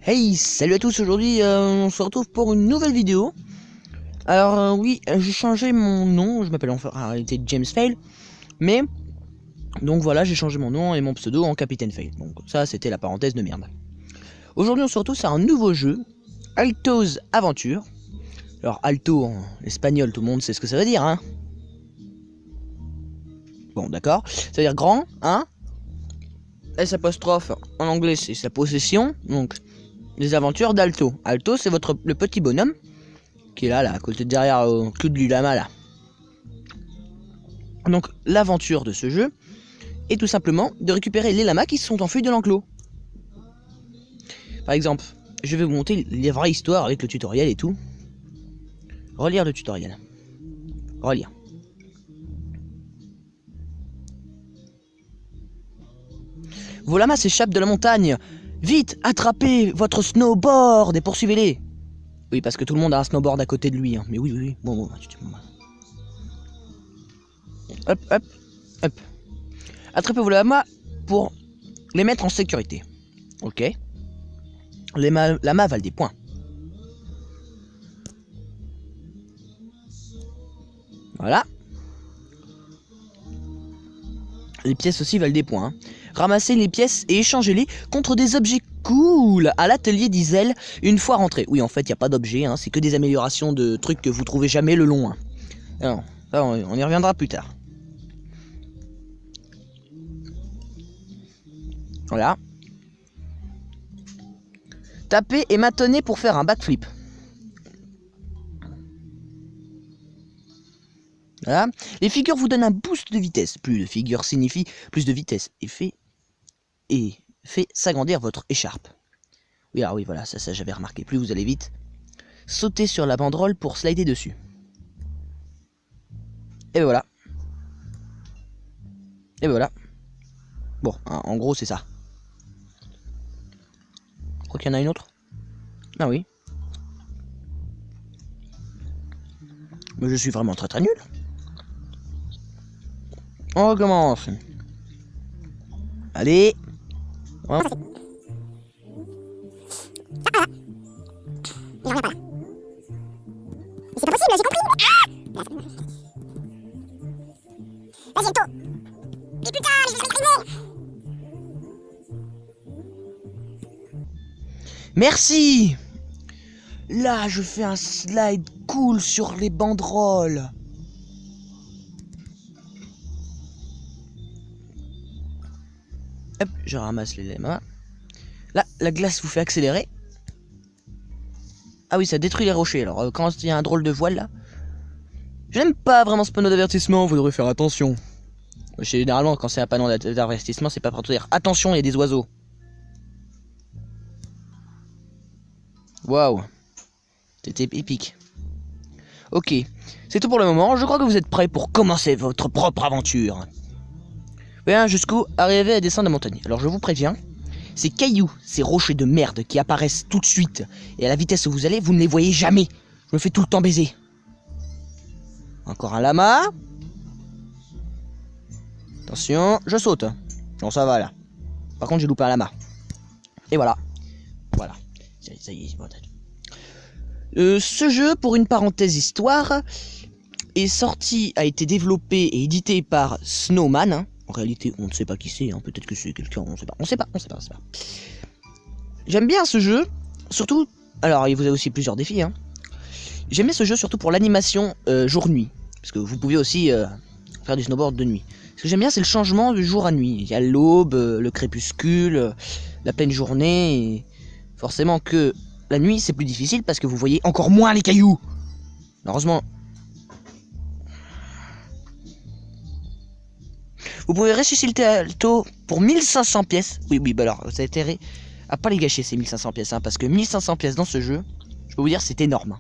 Hey, salut à tous, aujourd'hui on se retrouve pour une nouvelle vidéo. Alors oui, j'ai changé mon nom, je m'appelle en réalité James Fail. Mais, donc voilà, j'ai changé mon nom et mon pseudo en Capitaine Fail. Donc ça c'était la parenthèse de merde. Aujourd'hui on se retrouve sur un nouveau jeu, Alto's Aventure. Alors Alto en espagnol, tout le monde sait ce que ça veut dire, hein. Bon d'accord, ça veut dire grand, hein. S' en anglais c'est sa possession, donc les aventures d'Alto. Alto c'est le petit bonhomme qui est là, à côté derrière au cul du lama là. Donc l'aventure de ce jeu est tout simplement de récupérer les lamas qui se sont enfuis de l'enclos. Par exemple, je vais vous montrer les vraies histoires avec le tutoriel et tout. Relire le tutoriel. Relire. Vos lamas s'échappent de la montagne. Vite, attrapez votre snowboard et poursuivez-les. Oui, parce que tout le monde a un snowboard à côté de lui. Hein. Mais oui. Bon. Hop. Attrapez vos lamas pour les mettre en sécurité. Ok. Les lamas valent des points. Voilà. Les pièces aussi valent des points. Hein. Ramassez les pièces et échangez-les contre des objets cool à l'atelier d'Isel une fois rentré. Oui, en fait, il n'y a pas d'objet, hein, c'est que des améliorations de trucs que vous trouvez jamais le long. Hein. Alors, ça, on y reviendra plus tard. Voilà. Tapez et maintenez pour faire un backflip. Voilà. Les figures vous donnent un boost de vitesse. Plus de figures signifie plus de vitesse. Et fait s'agrandir votre écharpe. Oui, alors oui, voilà, ça j'avais remarqué. Plus vous allez vite. Sautez sur la banderole pour slider dessus. Et ben voilà. Et ben voilà. Bon, hein, en gros, c'est ça. Je crois qu'il y en a une autre. Ah oui. Mais je suis vraiment très nul. On recommence. Allez. Hein. C'est pas possible, j'ai compris. Vas-y, Alto. Mais putain, mais je vais arriver. Merci. Là, je fais un slide cool sur les banderoles. Hop, je ramasse les lamas. Là, la glace vous fait accélérer. Ah oui, ça détruit les rochers. Alors, quand il y a un drôle de voile là, j'aime pas vraiment ce panneau d'avertissement. Vous devrez faire attention. Généralement, quand c'est un panneau d'avertissement, c'est pas pour te dire attention, il y a des oiseaux. Waouh, c'était épique. Ok, c'est tout pour le moment. Je crois que vous êtes prêts pour commencer votre propre aventure. Bien, jusqu'où arriver à descendre la montagne. Alors, je vous préviens. Ces cailloux, ces rochers de merde qui apparaissent tout de suite, et à la vitesse où vous allez, vous ne les voyez jamais. Je me fais tout le temps baiser. Encore un lama. Attention, je saute. Non, ça va là. Par contre, j'ai loupé un lama. Et voilà. Voilà. Ça y est, ce jeu, pour une parenthèse histoire, est sorti, a été développé et édité par Snowman. Hein. En réalité, on ne sait pas qui c'est, hein. Peut-être que c'est quelqu'un, on sait pas. J'aime bien ce jeu, surtout, alors il vous a aussi plusieurs défis, hein. J'aime bien ce jeu surtout pour l'animation jour-nuit, parce que vous pouvez aussi faire du snowboard de nuit. Ce que j'aime bien, c'est le changement de jour à nuit. Il y a l'aube, le crépuscule, la pleine journée, et forcément que la nuit c'est plus difficile parce que vous voyez encore moins les cailloux. Heureusement. Vous pouvez ressusciter Alto pour 1500 pièces. Oui, bah alors, vous avez intérêt à pas les gâcher ces 1500 pièces, hein, parce que 1500 pièces dans ce jeu, je peux vous dire, c'est énorme.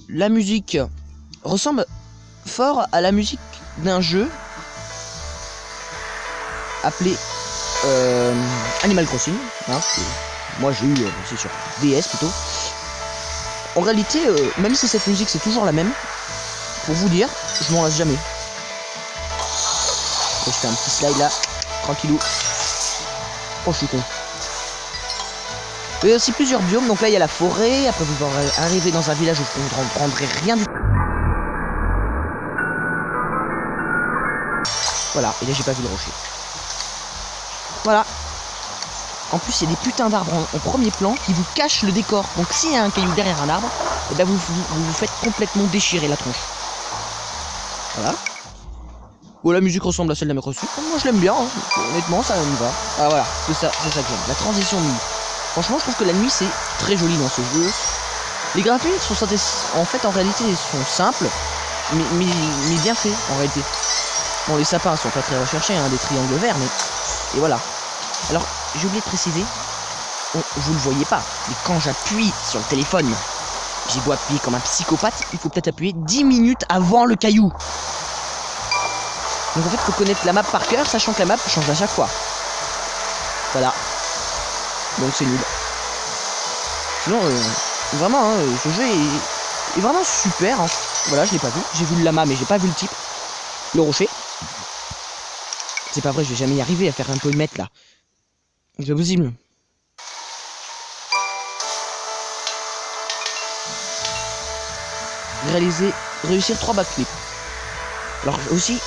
La musique ressemble fort à la musique d'un jeu appelé Animal Crossing. Hein, moi j'ai eu, c'est sur DS plutôt. En réalité, même si cette musique c'est toujours la même, pour vous dire, je m'en lasse jamais. Je fais un petit slide là, tranquillou. Oh, je suis con. Il y a aussi plusieurs biomes, donc là il y a la forêt, après vous arrivez dans un village où vous ne comprendrez rien du tout. Voilà, et là j'ai pas vu le rocher. Voilà. En plus il y a des putains d'arbres en premier plan qui vous cachent le décor. Donc s'il y a un caillou derrière un arbre, et ben vous faites complètement déchirer la tronche. Voilà. Oh, la musique ressemble à celle de la Microsoft. Moi je l'aime bien, hein. Honnêtement ça me va. Ah voilà, c'est ça que j'aime. La transition de nuit. Franchement, je trouve que la nuit c'est très joli dans ce jeu. Les graphismes sont en fait en réalité ils sont simples, mais bien faits en réalité. Bon, les sapins sont pas très recherchés, hein, des triangles verts, mais et voilà. Alors j'ai oublié de préciser, vous le voyez pas, mais quand j'appuie sur le téléphone, j'ai beau appuyer comme un psychopathe, il faut peut-être appuyer 10 minutes avant le caillou. Donc en fait, il faut connaître la map par cœur, sachant que la map change à chaque fois. Voilà. Donc c'est nul. Sinon, vraiment, hein, ce jeu est vraiment super. Hein. Voilà, je l'ai pas vu. J'ai vu le lama, mais j'ai pas vu le type. Le rocher. C'est pas vrai, je vais jamais y arriver à faire un peu de mètre là. C'est pas possible. Réussir 3 backflips. Alors aussi,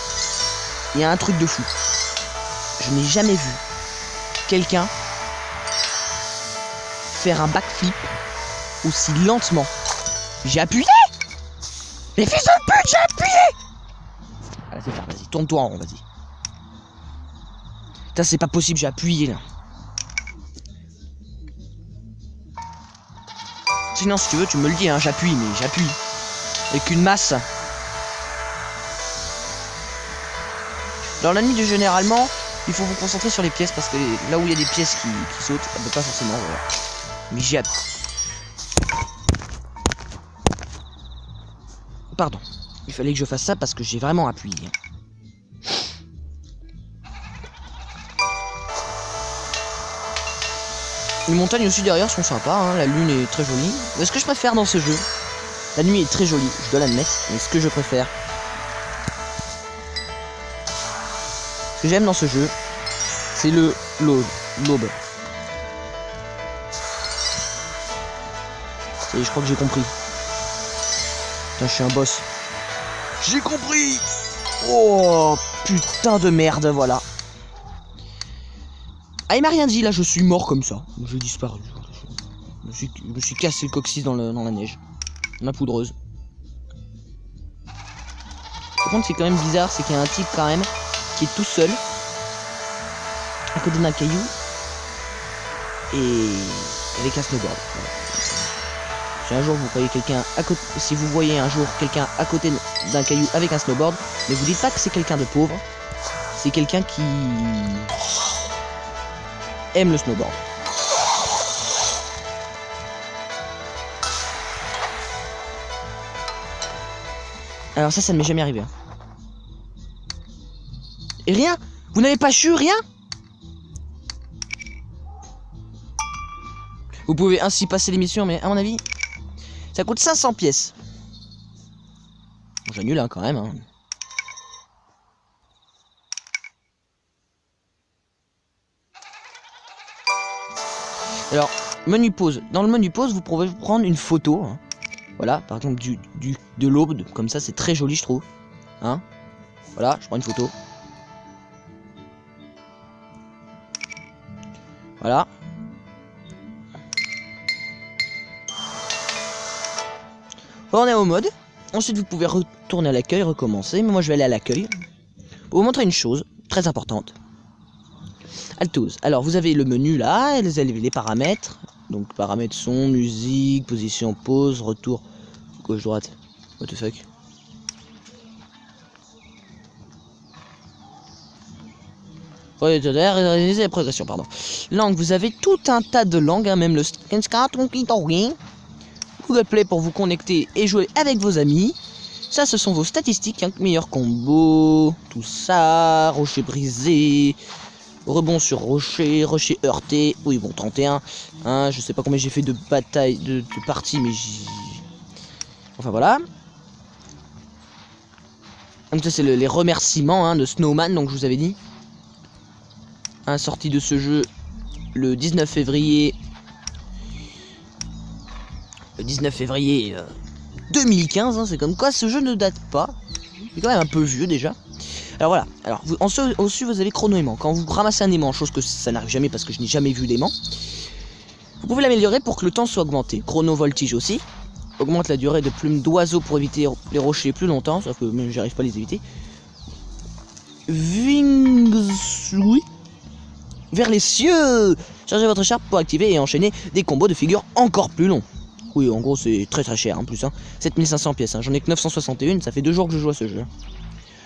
il y a un truc de fou. Je n'ai jamais vu quelqu'un faire un backflip aussi lentement. J'ai appuyé. Les fils de pute, j'ai appuyé. Allez, c'est ça, vas-y, tourne-toi en rond, vas-y. Putain, c'est pas possible, j'ai appuyé là. Sinon, si tu veux, tu me le dis, hein, j'appuie, mais j'appuie. Avec une masse. Dans la nuit, généralement, il faut vous concentrer sur les pièces parce que là où il y a des pièces qui sautent, pas forcément, voilà. Mais j'ai appuyé. Pardon. Il fallait que je fasse ça parce que j'ai vraiment appuyé. Les montagnes aussi derrière sont sympas, hein. La lune est très jolie. Mais ce que je préfère dans ce jeu, la nuit est très jolie, je dois l'admettre. Mais ce que je préfère, ce que j'aime dans ce jeu, c'est l'aube. Et je crois que j'ai compris. Putain, je suis un boss. J'ai compris. Oh, putain de merde, voilà. Ah, il m'a rien dit, là, je suis mort comme ça. J'ai disparu. Je me suis cassé le coccyx dans la neige. Dans la poudreuse. Par contre, c'est quand même bizarre, c'est qu'il y a un type quand même qui est tout seul à côté d'un caillou et avec un snowboard. Voilà. Si un jour vous voyez quelqu'un à côté, si vous voyez un jour quelqu'un à côté d'un caillou avec un snowboard, ne vous dites pas que c'est quelqu'un de pauvre, c'est quelqu'un qui aime le snowboard. Alors ça ne m'est jamais arrivé. Hein. Et rien? Vous n'avez pas chu, rien? Vous pouvez ainsi passer l'émission, mais à mon avis, ça coûte 500 pièces. Bon, j'annule hein, quand même. Hein. Alors, menu pause. Dans le menu pause, vous pouvez prendre une photo. Hein. Voilà, par exemple de l'aube, comme ça, c'est très joli, je trouve. Hein? Voilà, je prends une photo. Voilà. On est au mode. Ensuite, vous pouvez retourner à l'accueil, recommencer. Mais moi, je vais aller à l'accueil. Pour vous montrer une chose très importante. Altose. Alors, vous avez le menu là, et vous avez les paramètres. Donc, paramètres son, musique, position, pause, retour, gauche, droite. What the fuck? Réaliser la progression, pardon. Langue, vous avez tout un tas de langues, hein, même le Google Play pour vous connecter et jouer avec vos amis. Ça, ce sont vos statistiques, hein, meilleur combo, tout ça, rocher brisé, rebond sur rocher, rocher heurté. Oui, bon, 31. Hein, je sais pas combien j'ai fait de batailles, de parties, mais j'ai... Enfin, voilà. Donc ça, c'est les remerciements hein, de Snowman, donc je vous avais dit. Sortie de ce jeu le 19 février... Le 19 février 2015, hein, c'est comme quoi ce jeu ne date pas. Il est quand même un peu vieux déjà. Alors voilà, alors au-dessus vous avez chrono-aimant. Quand vous ramassez un aimant, chose que ça n'arrive jamais parce que je n'ai jamais vu d'aimant, vous pouvez l'améliorer pour que le temps soit augmenté. Chrono-voltige aussi. Augmente la durée de plumes d'oiseaux pour éviter les rochers plus longtemps, sauf que j'arrive pas à les éviter. Wings... Vers les cieux. Chargez votre charpe pour activer et enchaîner des combos de figures encore plus longs. Oui, en gros, c'est très cher en plus. Hein. 7500 pièces, hein. J'en ai que 961, ça fait 2 jours que je joue à ce jeu.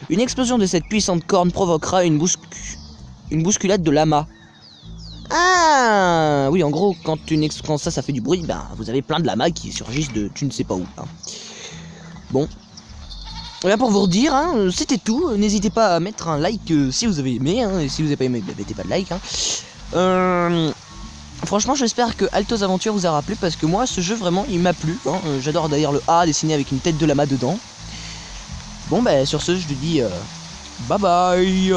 Une explosion de cette puissante corne provoquera une bousculade de lama. Ah oui, en gros, quand ça fait du bruit, ben, vous avez plein de lamas qui surgissent de tu ne sais pas où. Hein. Bon. Voilà pour vous redire, hein, c'était tout. N'hésitez pas à mettre un like si vous avez aimé. Hein, et si vous n'avez pas aimé, ben, mettez pas de like. Hein. Franchement, j'espère que Altos Aventure vous aura plu parce que moi, ce jeu vraiment, il m'a plu. Hein. J'adore d'ailleurs le A dessiné avec une tête de lama dedans. Bon, bah, sur ce, je vous dis bye bye.